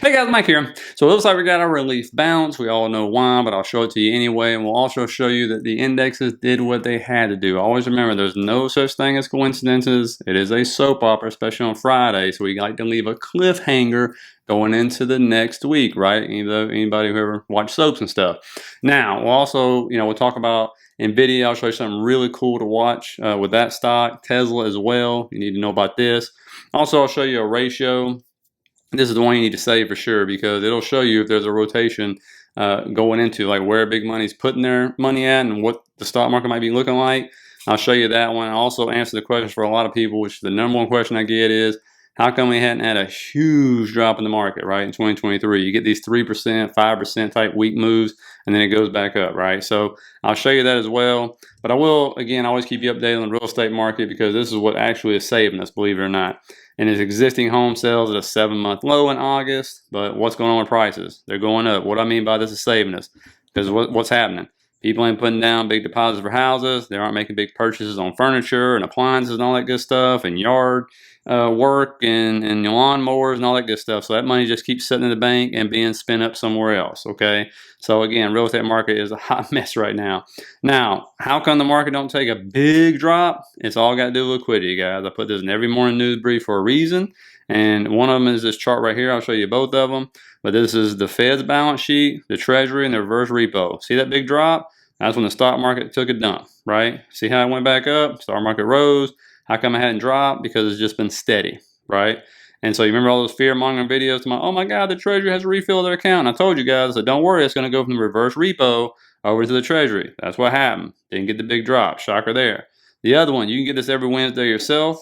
Hey guys, Mike here. So it looks like we got our relief bounce. We all know why, but I'll show it to you anyway. And we'll also show you that the indexes did what they had to do. Always remember, there's no such thing as coincidences. It is a soap opera, especially on Friday. So we like to leave a cliffhanger going into the next week, right? Anybody who ever watched soaps and stuff. Now, we'll also, we'll talk about NVDA. I'll show you something really cool to watch with that stock. Tesla as well. You need to know about this. Also, I'll show you a ratio. This is the one you need to save for sure, because it'll show you if there's a rotation going into, like, where big money's putting their money at and what the stock market might be looking like. I'll show you that one. I'll also answer the question for a lot of people, which the number one question I get is, how come we hadn't had a huge drop in the market, right, in 2023? You get these 3%, 5% type weak moves, and then it goes back up, right? So I'll show you that as well. But I will, again, always keep you updated on the real estate market, because this is what actually is saving us, believe it or not. And his existing home sales at a 7-month low in August. But what's going on with prices? They're going up. What I mean by this is saving us. Because what's happening? People ain't putting down big deposits for houses. They aren't making big purchases on furniture and appliances and all that good stuff, and yard work and lawnmowers and all that good stuff. So that money just keeps sitting in the bank and being spent up somewhere else, okay? So again, real estate market is a hot mess right now. Now, how come the market don't take a big drop? It's all got to do with liquidity, guys. I put this in every morning news brief for a reason. And one of them is this chart right here. I'll show you both of them. But this is the Fed's balance sheet, the Treasury, and the reverse repo. See that big drop? That's when the stock market took a dump, right? See how it went back up? Stock market rose. How come it hadn't dropped? Because it's just been steady, right? And so you remember all those fear-mongering videos about, oh my God, the Treasury has to refill their account. And I told you guys, so don't worry, it's going to go from the reverse repo over to the Treasury. That's what happened. Didn't get the big drop. Shocker there. The other one, you can get this every Wednesday yourself.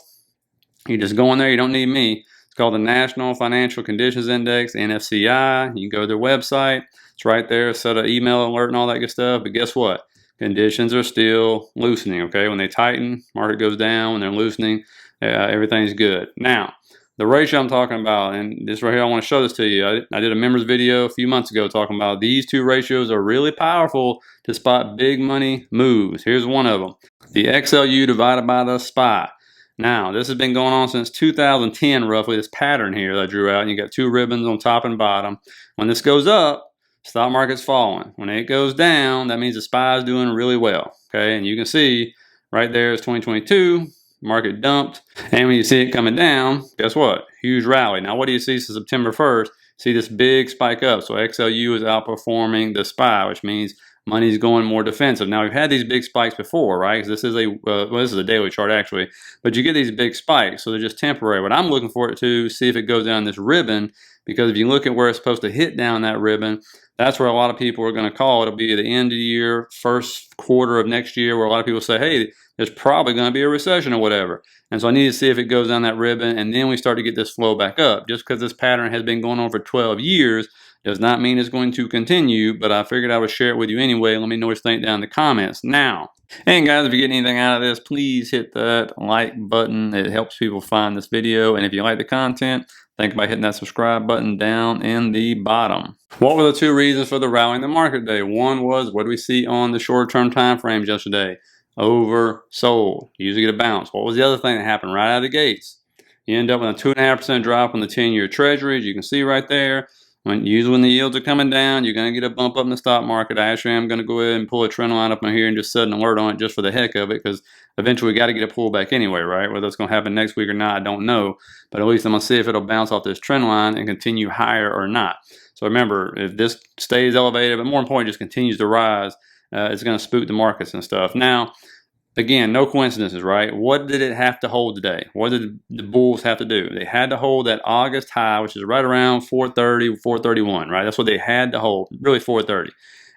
You just go in there. You don't need me. It's called the National Financial Conditions Index, NFCI. You can go to their website. It's right there. Set an email alert and all that good stuff. But guess what? Conditions are still loosening, okay? When they tighten, market goes down. When they're loosening, everything's good. Now, the ratio I'm talking about, and this right here, I want to show this to you. I did a members video a few months ago talking about these two ratios are really powerful to spot big money moves. Here's one of them. The XLU divided by the SPY. Now, this has been going on since 2010, roughly, this pattern here that I drew out. And you got two ribbons on top and bottom. When this goes up, stock market's falling. When it goes down, that means the SPY is doing really well. Okay, and you can see right there is 2022, market dumped. And when you see it coming down, guess what? Huge rally. Now, what do you see since September 1st? See this big spike up. So XLU is outperforming the SPY, which means money's going more defensive. Now, we've had these big spikes before, right? Because this is a daily chart, actually. But you get these big spikes, so they're just temporary. But I'm looking for it to see if it goes down this ribbon, because if you look at where it's supposed to hit down that ribbon, that's where a lot of people are going to call. It'll be the end of the year, first quarter of next year, where a lot of people say, hey, there's probably going to be a recession or whatever. And so I need to see if it goes down that ribbon, and then we start to get this flow back up. Just because this pattern has been going on for 12 years does not mean it's going to continue, but I figured I would share it with you anyway. Let me know what you think down in the comments. Now, and guys, if you get anything out of this, please hit that like button. It helps people find this video. And if you like the content, think about hitting that subscribe button down in the bottom. What were the two reasons for the rally in the market today? One was, what do we see on the short-term time frames yesterday? Oversold. You usually get a bounce. What was the other thing that happened right out of the gates? You end up with a 2.5% drop on the 10-year treasuries. You can see right there. Usually when the yields are coming down, you're going to get a bump up in the stock market. I actually am going to go ahead and pull a trend line up in here and just set an alert on it just for the heck of it, because eventually we got to get a pullback anyway, right? Whether it's going to happen next week or not, I don't know. But at least I'm going to see if it'll bounce off this trend line and continue higher or not. So remember, if this stays elevated, but more importantly, just continues to rise, it's going to spook the markets and stuff. Now, again, no coincidences, right? What did it have to hold today? What did the bulls have to do? They had to hold that August high, which is right around 430, 431, right? That's what they had to hold, really 430.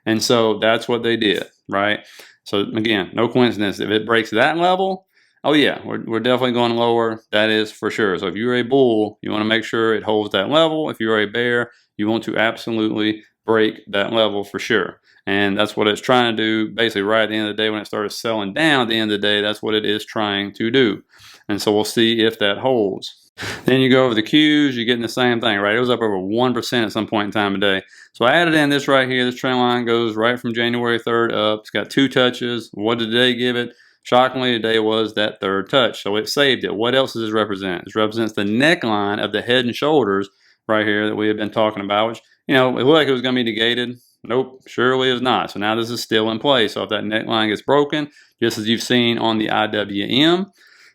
And so that's what they did, right? So again, no coincidence. If it breaks that level, oh yeah, we're definitely going lower. That is for sure. So if you're a bull, you want to make sure it holds that level. If you're a bear, you want to absolutely break that level for sure. And that's what it's trying to do basically right at the end of the day. When it started selling down at the end of the day, that's what it is trying to do. And so we'll see if that holds. Then you go over the Qs, you're getting the same thing, right? It was up over 1% at some point in time today. So I added in this right here. This trend line goes right from January 3rd up. It's got two touches. What did today give it? Shockingly, today was that third touch. So it saved it. What else does this represent? This represents the neckline of the head and shoulders right here that we had been talking about, which, it looked like it was going to be negated. Nope, surely is not. So now this is still in place. So if that neckline gets broken, just as you've seen on the IWM,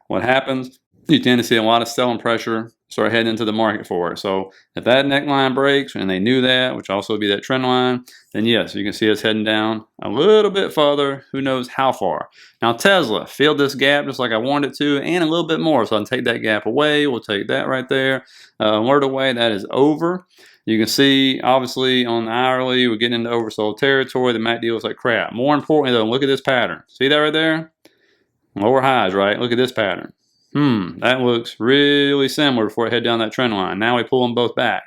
what happens? You tend to see a lot of selling pressure start heading into the market for it. So if that neckline breaks, and they knew that, which also would be that trend line, then yes, you can see us heading down a little bit further. Who knows how far? Now Tesla filled this gap just like I wanted it to, and a little bit more. So I can take that gap away. We'll take that right there. Word away, that is over. You can see, obviously, on the hourly, we're getting into oversold territory. The MACD looks like crap. More importantly, though, look at this pattern. See that right there? Lower highs, right? Look at this pattern. That looks really similar before it head down that trend line. Now we pull them both back.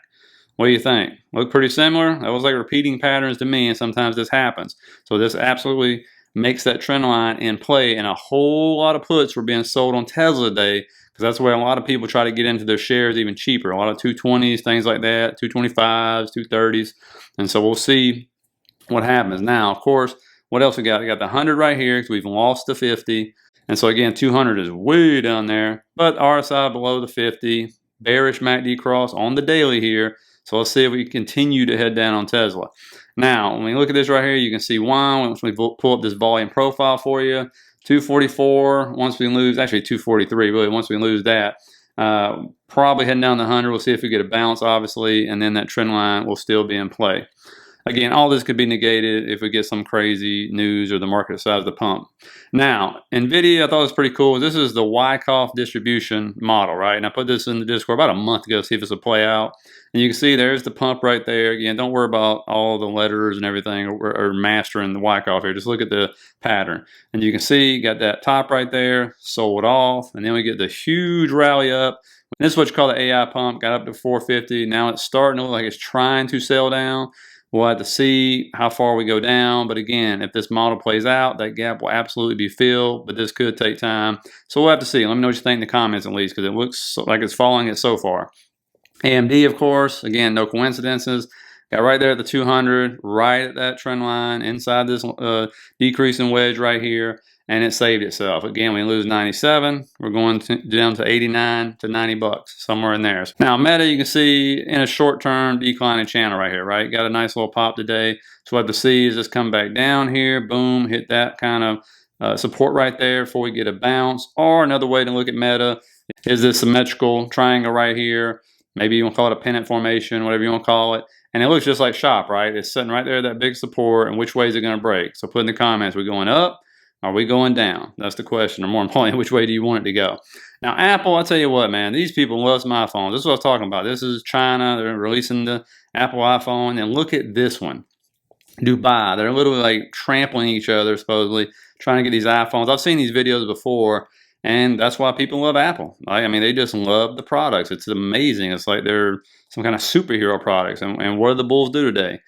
What do you think? Look pretty similar? That was like repeating patterns to me, and sometimes this happens. So this absolutely makes that trend line in play, and a whole lot of puts were being sold on Tesla today, because that's where a lot of people try to get into their shares even cheaper. A lot of 220s, things like that, 225s, 230s. And so we'll see what happens. Now, of course, what else we got? We got the 100 right here, because we've lost the 50. And so again, 200 is way down there, but RSI below the 50, bearish MACD cross on the daily here. So let's see if we continue to head down on Tesla. Now, when we look at this right here, you can see why once we pull up this volume profile for you, 244, once we lose, actually 243, really, once we lose that, probably heading down the 100. We'll see if we get a bounce, obviously, and then that trend line will still be in play. Again, all this could be negated if we get some crazy news or the market decides to pump. Now, NVDA, I thought was pretty cool. This is the Wyckoff distribution model, right? And I put this in the Discord about a month ago to see if this will play out. And you can see there's the pump right there. Again, don't worry about all the letters and everything or mastering the Wyckoff here. Just look at the pattern. And you can see you got that top right there, sold off. And then we get the huge rally up. And this is what you call the AI pump. Got up to 450. Now it's starting to look like it's trying to sell down. We'll have to see how far we go down. But again, if this model plays out, that gap will absolutely be filled. But this could take time. So we'll have to see. Let me know what you think in the comments at least, because it looks like it's following it so far. AMD, of course, again, no coincidences. Got right there at the 200, right at that trend line, inside this decreasing wedge right here. And it saved itself. Again, we lose 97. We're going down to 89 to 90 bucks, somewhere in there. Now, Meta, you can see in a short-term declining channel right here, right? Got a nice little pop today. So what I have to see is just come back down here, boom, hit that kind of support right there before we get a bounce. Or another way to look at Meta is this symmetrical triangle right here. Maybe you want to call it a pennant formation, whatever you want to call it. And it looks just like SHOP, right? It's sitting right there at that big support. And which way is it going to break? So put in the comments, we going up? Are we going down? That's the question. Or more importantly, which way do you want it to go? Now, Apple, I'll tell you what, man. These people love some iPhones. This is what I was talking about. This is China. They're releasing the Apple iPhone. And look at this one. Dubai. They're literally like trampling each other, supposedly, trying to get these iPhones. I've seen these videos before. And that's why people love Apple. I mean, they just love the products. It's amazing. It's like they're some kind of superhero products. And what do the bulls do today?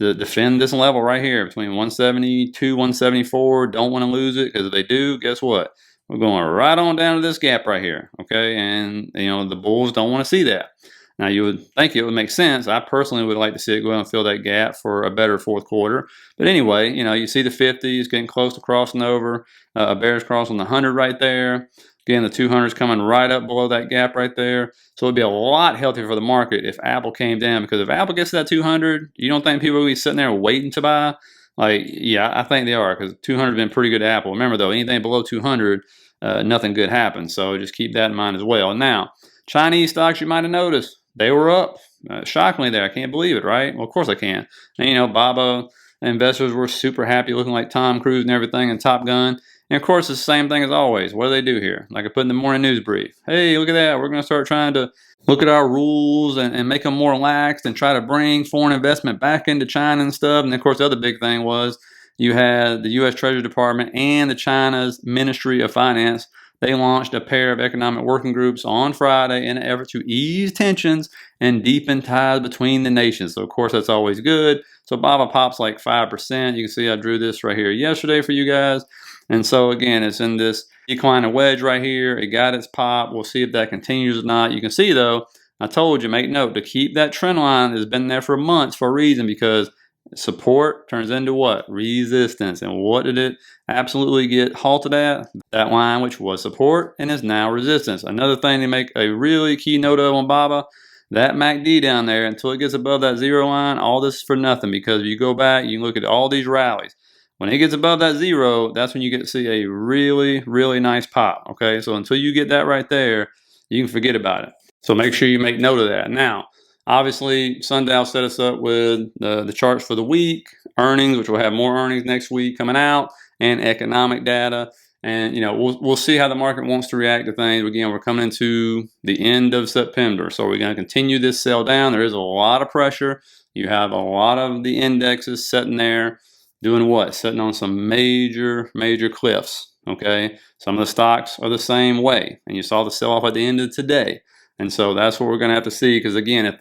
To defend this level right here between 172, 174. Don't want to lose it, because if they do, guess what? We're going right on down to this gap right here. Okay, and the bulls don't want to see that. Now you would think it would make sense. I personally would like to see it go and fill that gap for a better fourth quarter. But anyway, you see the 50s getting close to crossing over, a bearish cross on the 100 right there. Again, the 200 is coming right up below that gap right there. So it'd be a lot healthier for the market if Apple came down, because if Apple gets to that 200, you don't think people will be sitting there waiting to buy? Like, yeah, I think they are, because 200 has been pretty good to Apple. Remember, though, anything below 200, nothing good happens. So just keep that in mind as well. Now, Chinese stocks, you might have noticed, they were up shockingly there. I can't believe it, right? Well, of course I can. And, Baba investors were super happy, looking like Tom Cruise and everything, and Top Gun. And of course, it's the same thing as always. What do they do here? Like I put in the morning news brief. Hey, look at that. We're going to start trying to look at our rules and make them more lax and try to bring foreign investment back into China and stuff. And of course, the other big thing was you had the U.S. Treasury Department and the China's Ministry of Finance. They launched a pair of economic working groups on Friday in an effort to ease tensions and deepen ties between the nations. So, of course, that's always good. So, Baba pops like 5%. You can see I drew this right here yesterday for you guys. And so, again, it's in this declining wedge right here. It got its pop. We'll see if that continues or not. You can see, though, I told you, make note, to keep that trend line has been there for months for a reason, because support turns into what? Resistance. And what did it absolutely get halted at? That line, which was support and is now resistance. Another thing to make a really key note of on Baba, that MACD down there until it gets above that 0 line. All this is for nothing, because if you go back, you can look at all these rallies. When it gets above that 0, that's when you get to see a really, really nice pop. Okay, so until you get that right there, you can forget about it. So make sure you make note of that. Now, obviously, Sundial set us up with the charts for the week, earnings, which we'll have more earnings next week coming out, and economic data. And we'll see how the market wants to react to things. Again, we're coming into the end of September, so we're going to continue this sell down. There is a lot of pressure. You have a lot of the indexes sitting there doing what? Sitting on some major cliffs. Okay, some of the stocks are the same way, and you saw the sell off at the end of today. And so that's what we're going to have to see, because again, if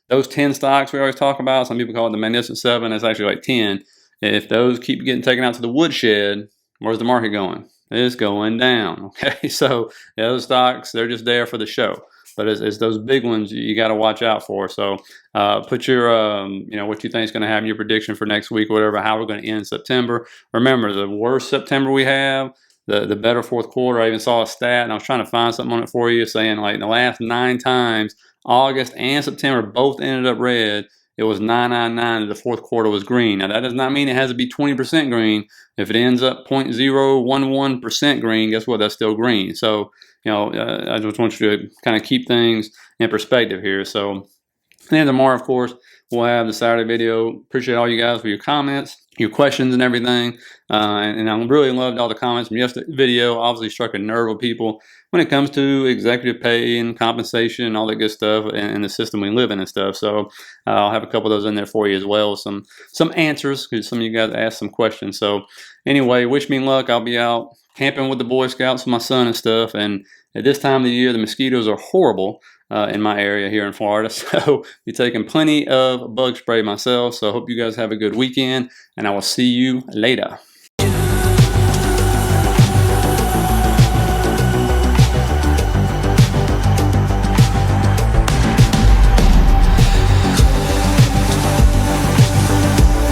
those 10 stocks we always talk about, some people call it the Magnificent Seven, it's actually like 10. If those keep getting taken out to the woodshed, where's the market going? It's going down. Okay, so those stocks, they're just there for the show. But it's those big ones you got to watch out for. So put your, what you think is going to happen, your prediction for next week, or whatever, how we're going to end September. Remember, the worse September we have, the better fourth quarter. I even saw a stat, and I was trying to find something on it for you, saying like in the last 9 times, August and September both ended up red. It was 999 and the fourth quarter was green. Now, that does not mean it has to be 20% green. If it ends up 0.011% green, guess what? That's still green. So, I just want you to kind of keep things in perspective here. So, and tomorrow, of course, we'll have the Saturday video. Appreciate all you guys for your comments, your questions, and everything. And I really loved all the comments from yesterday's video. Obviously struck a nerve with people when it comes to executive pay and compensation and all that good stuff, and the system we live in and stuff. So I'll have a couple of those in there for you as well. Some answers, because some of you guys asked some questions. So anyway, wish me luck. I'll be out camping with the Boy Scouts with my son and stuff. And at this time of the year, the mosquitoes are horrible in my area here in Florida. So be taking plenty of bug spray myself. So I hope you guys have a good weekend, and I will see you later.